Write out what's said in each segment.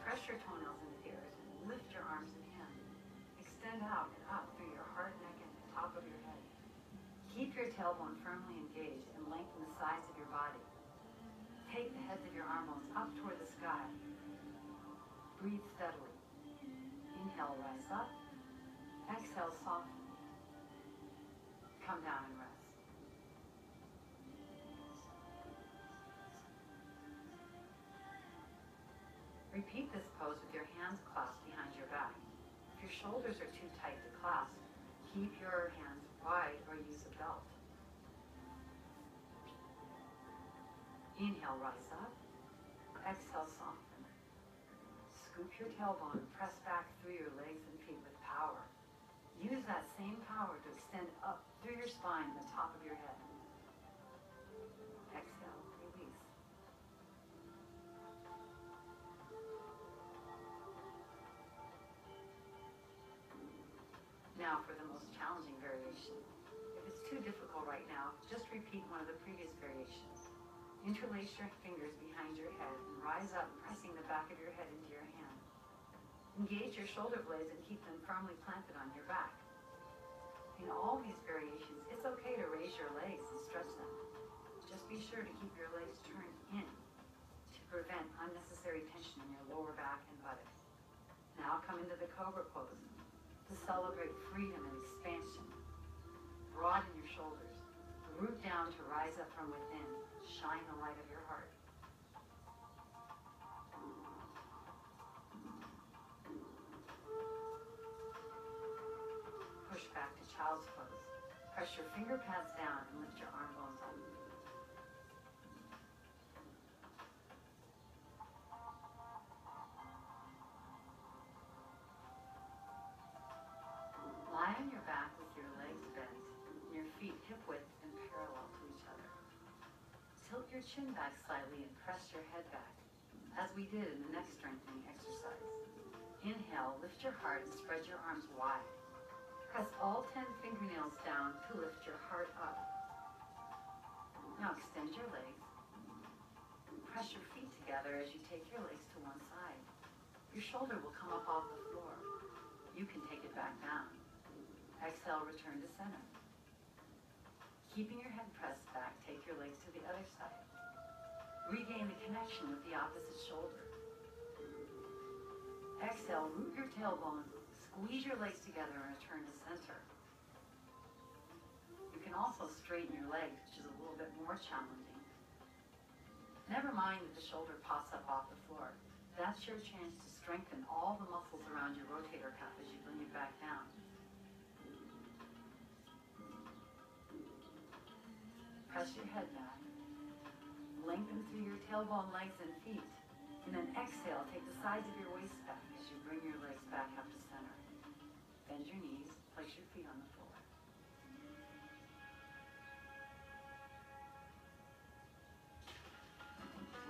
Press your toenails into the earth and lift your arms and hands. Extend out and up through your heart, neck, and the top of your head. Keep your tailbone firmly engaged and lengthen the sides of your body. Take the heads of your arm bones up toward the sky. Breathe steadily. Inhale, rise up. Exhale, soften. Come down and rest. Repeat this pose with your hands clasped behind your back. If your shoulders are too tight to clasp, keep your hands wide or use a belt. Inhale, rise up. Exhale, soften. Scoop your tailbone and press back through your legs and feet with power. Use that same power to extend up through your spine and the top of your head. Exhale, release. Now for the most challenging variation. If it's too difficult right now, just repeat one of the previous variations. Interlace your fingers behind your head and rise up, pressing the back of your head into your hand. Engage your shoulder blades and keep them firmly planted on your back. In all these variations, it's okay to raise your legs and stretch them. Just be sure to keep your legs turned in to prevent unnecessary tension in your lower back and buttocks. Now come into the Cobra pose to celebrate freedom and expansion. Broaden your shoulders. Root down to rise up from within. Shine the light of your heart. Push back to child's pose. Press your finger pads down and lift your arm bones up. Lie on your back with your legs bent and your feet hip-width and parallel to each other. Tilt your chin back slightly and press your head back, as we did in the neck strengthening exercise. Inhale, lift your heart and spread your arms wide. Press all 10 fingernails down to lift your heart up. Now extend your legs. Press your feet together as you take your legs to one side. Your shoulder will come up off the floor. You can take it back down. Exhale, return to center. Keeping your head pressed back, take your legs to the other side. Regain the connection with the opposite shoulder. Exhale, root your tailbone, squeeze your legs together and return to center. You can also straighten your legs, which is a little bit more challenging. Never mind if the shoulder pops up off the floor. That's your chance to strengthen all the muscles around your rotator cuff as you bring it back down. Press your head back. Lengthen through your tailbone, legs, and feet. And then exhale, take the sides of your waist back as you bring your legs back up to center. Bend your knees, place your feet on the floor.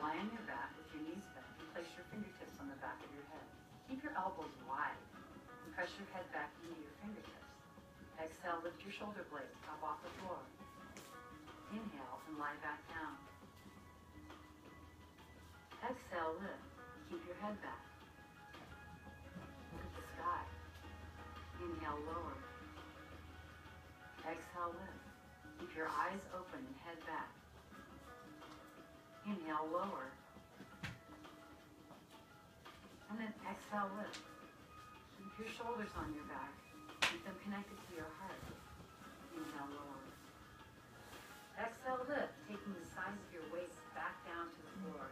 Lie on your back with your knees bent and place your fingertips on the back of your head. Keep your elbows wide and press your head back into your fingertips. Exhale, lift your shoulder blades up off the floor. Inhale and lie back down. Exhale, lift. Keep your head back. Look at the sky. Inhale, lower. Exhale, lift. Keep your eyes open and head back. Inhale, lower. And then exhale, lift. Keep your shoulders on your back. Keep them connected to your heart. Inhale, lower. Exhale, lift, taking the sides of your waist back down to the floor.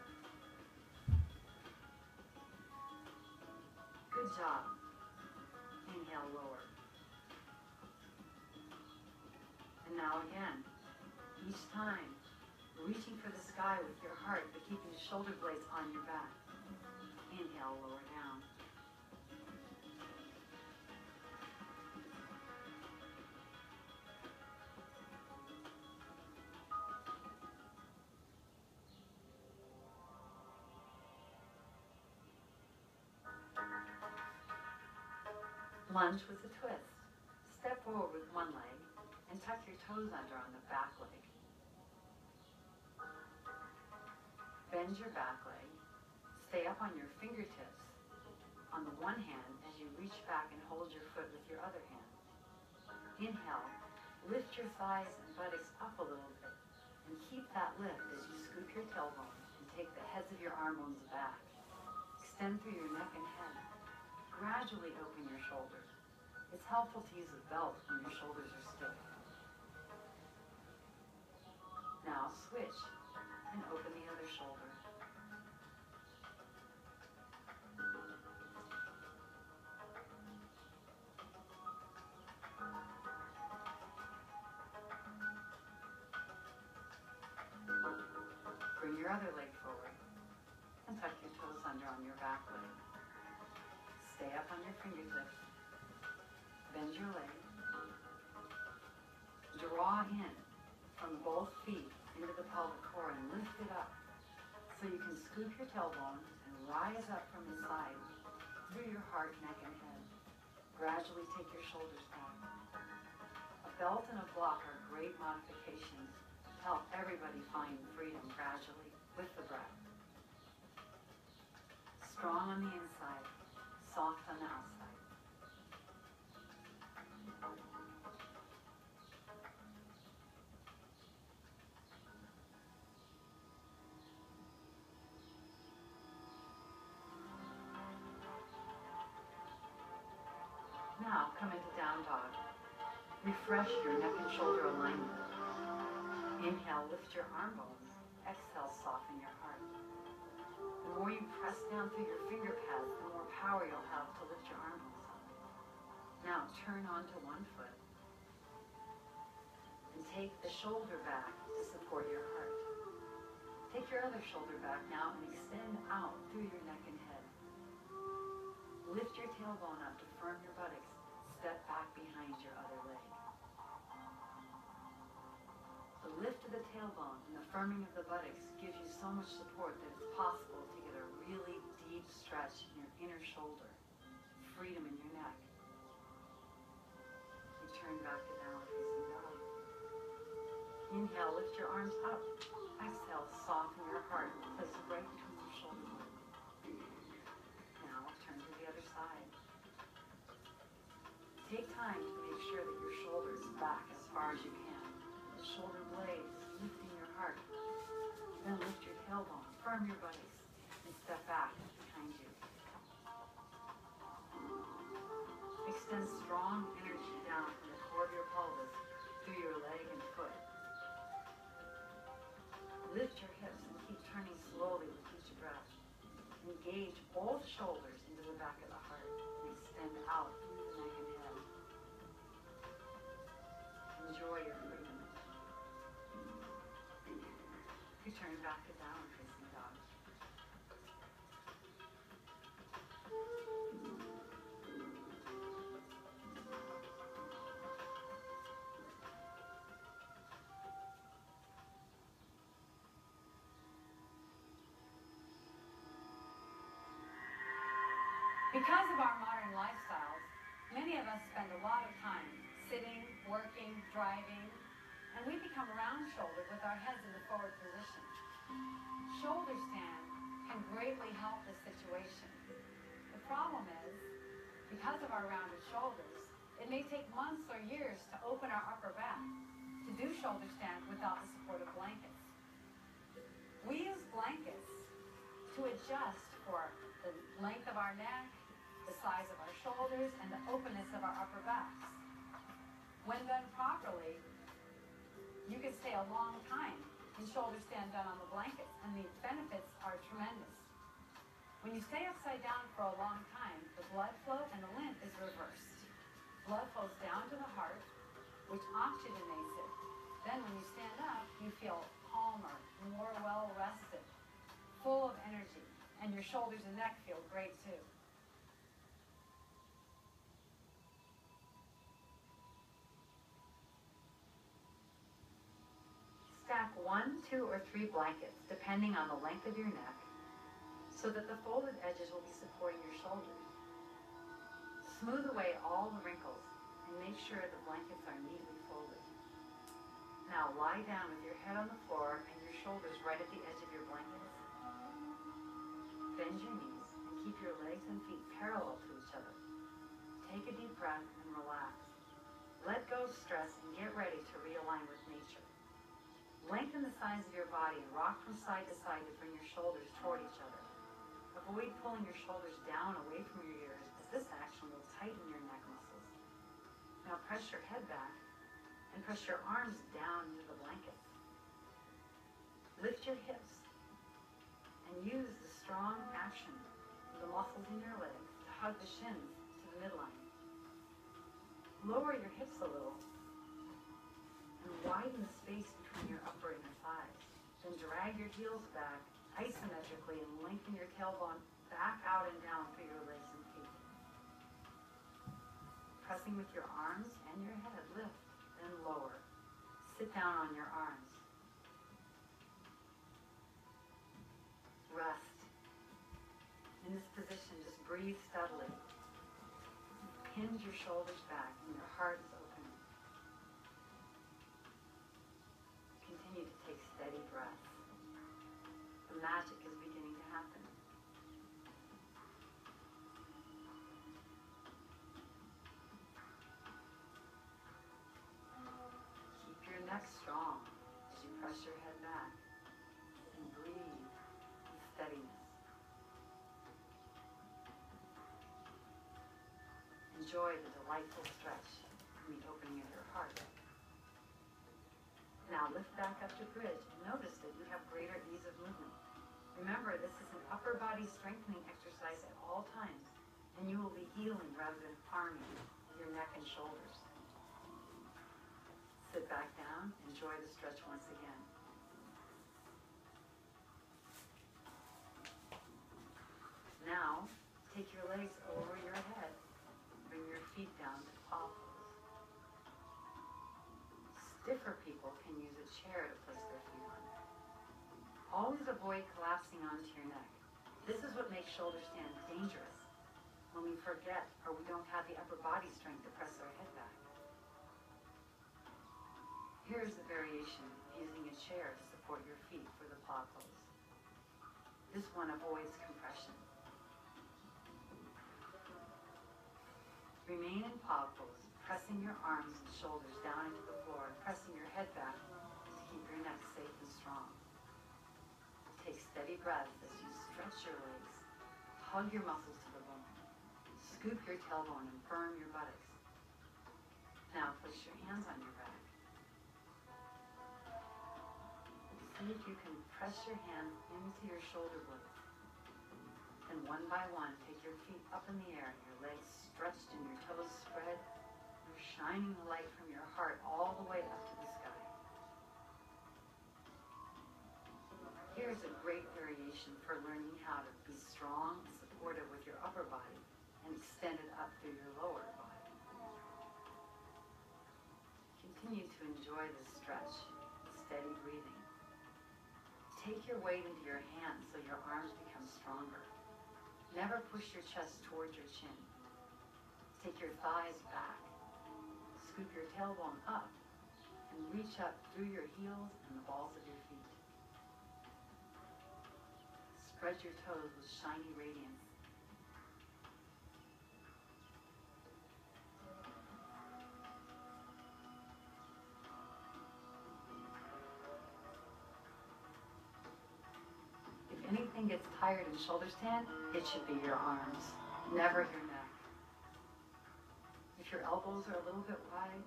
Good job. Inhale, lower. And now again, each time, reaching for the sky with your heart, but keeping the shoulder blades on your back. Inhale, lower down. Lunge with a twist. Step forward with one leg and tuck your toes under on the back leg. Bend your back leg. Stay up on your fingertips on the one hand as you reach back and hold your foot with your other hand. Inhale, lift your thighs and buttocks up a little bit, and keep that lift as you scoop your tailbone and take the heads of your arm bones back. Extend through your neck and head. Gradually open your shoulders. It's helpful to use a belt when your shoulders are stiff. Now switch and open the other shoulder. Bring your other leg forward and tuck your toes under on your back leg. Stay up on your fingertips. Bend your leg. Draw in from both feet into the pelvic core and lift it up so you can scoop your tailbone and rise up from the side through your heart, neck, and head. Gradually take your shoulders back. A belt and a block are great modifications to help everybody find freedom gradually with the breath. Strong on the inside, soft on the outside. Now come into down dog. Refresh your neck and shoulder alignment. Inhale, lift your arm bones. Exhale, soften your heart. The more you press down through your finger pads, the more power you'll have to lift your arm bones up. Now turn onto one foot and take the shoulder back to support your heart. Take your other shoulder back now and extend out through your neck and head. Lift your tailbone up to firm your buttocks. Step back behind your other leg. The lift of the tailbone and the firming of the buttocks gives you so much support that it's possible to get a really deep stretch in your inner shoulder. Freedom in your neck. Return back to downward facing dog. Inhale, lift your arms up. Exhale, soften your heart. Place it right between your shoulders. Now turn to the other side. Take time to make sure that your shoulder is back as far as you can. The shoulder blades lifting your heart. Then lift your tailbone, firm your buttocks, and step back behind you. Extend strong energy down from the core of your pelvis through your leg and foot. Lift your hips and keep turning slowly with each breath. Engage both shoulders into the back of the heart and extend out through the neck and head. Enjoy your freedom. Return back to downward facing dog. Because of our modern lifestyles, many of us spend a lot of time sitting, working, driving, and we become round-shouldered with our heads in the forward position. Shoulder stand can greatly help this situation. The problem is, because of our rounded shoulders, it may take months or years to open our upper back to do shoulder stand without the support of blankets. We use blankets to adjust for the length of our neck, the size of our shoulders, and the openness of our upper backs. When done properly, you can stay a long time in shoulder stand done on the blankets, and the benefits are tremendous. When you stay upside down for a long time, the blood flow and the lymph is reversed. Blood flows down to the heart, which oxygenates it. Then when you stand up, you feel calmer, more well-rested, full of energy, and your shoulders and neck feel great too. Stack 1, 2, or 3 blankets, depending on the length of your neck, so that the folded edges will be supporting your shoulders. Smooth away all the wrinkles and make sure the blankets are neatly folded. Now lie down with your head on the floor and your shoulders right at the edge of your blankets. Bend your knees and keep your legs and feet parallel to each other. Take a deep breath and relax. Let go of stress and get ready to realign with nature. Lengthen the sides of your body and rock from side to side to bring your shoulders toward each other. Avoid pulling your shoulders down away from your ears, as this action will tighten your neck muscles. Now press your head back and press your arms down into the blanket. Lift your hips and use the strong action of the muscles in your legs to hug the shins to the midline. Lower your hips a little and widen the space between your upper and your thighs. Then drag your heels back isometrically and lengthen your tailbone back out and down through your legs and feet. Pressing with your arms and your head, lift and lower. Sit down on your arms. Rest. In this position, just breathe steadily. Hinge your shoulders back and your heart is open. Continue to take steady breaths. The magic is beginning to happen. Keep your neck strong as you press your head back and breathe with steadiness. Enjoy the delightful stretch from the opening of your heart. Now lift back up to bridge and notice that you have greater ease of movement. Remember, this is an upper body strengthening exercise at all times, and you will be healing rather than harming your neck and shoulders. Sit back down, enjoy the stretch once again. Now, take your legs over your head. Bring your feet down to paw pose. Stiffer people can use a chair to place their feet on. Always avoid collapsing onto your neck. This is what makes shoulder stand dangerous, when we forget or we don't have the upper body strength to press our head back. Here is a variation of using a chair to support your feet for the paw pose. This one avoids compression. Remain in paw pose, pressing your arms and shoulders down into the floor and pressing your head back to keep your neck safe and strong. Take steady breaths as you stretch your legs, hug your muscles to the bone, scoop your tailbone and firm your buttocks. Now place your hands on your back. See if you can press your hands into your shoulder blades. And one by one, take your feet up in the air, your legs stretched and your toes spread. You're shining the light from your heart all the way up to the sky. Here's a great variation for learning how to be strong and supportive with your upper body and extend it up through your lower body. Continue to enjoy this stretch with steady breathing. Take your weight into your hands so your arms become stronger. Never push your chest towards your chin. Take your thighs back. Scoop your tailbone up and reach up through your heels and the balls of your feet. Spread your toes with shiny radiance. If anything gets tired in shoulder stand, it should be your arms, never your neck. If your elbows are a little bit wide,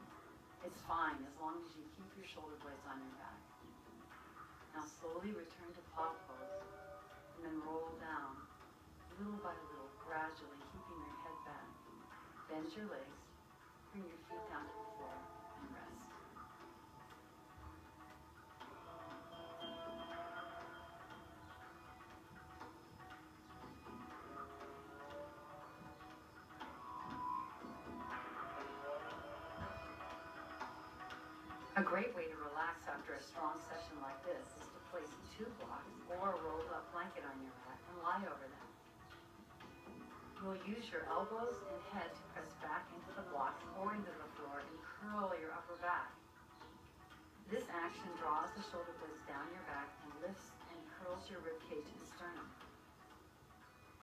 it's fine as long as you keep your shoulder blades on your back. Now slowly return to paw pose and then roll down little by little, gradually keeping your head back. Bend your legs, bring your feet down to the floor and rest. A great way to relax after a strong session like this is to place 2 blocks or a rolled up blanket on your mat and lie over them. You'll use your elbows and head to press back into the blocks or into the floor and curl your upper back. This action draws the shoulder blades down your back and lifts and curls your ribcage and sternum.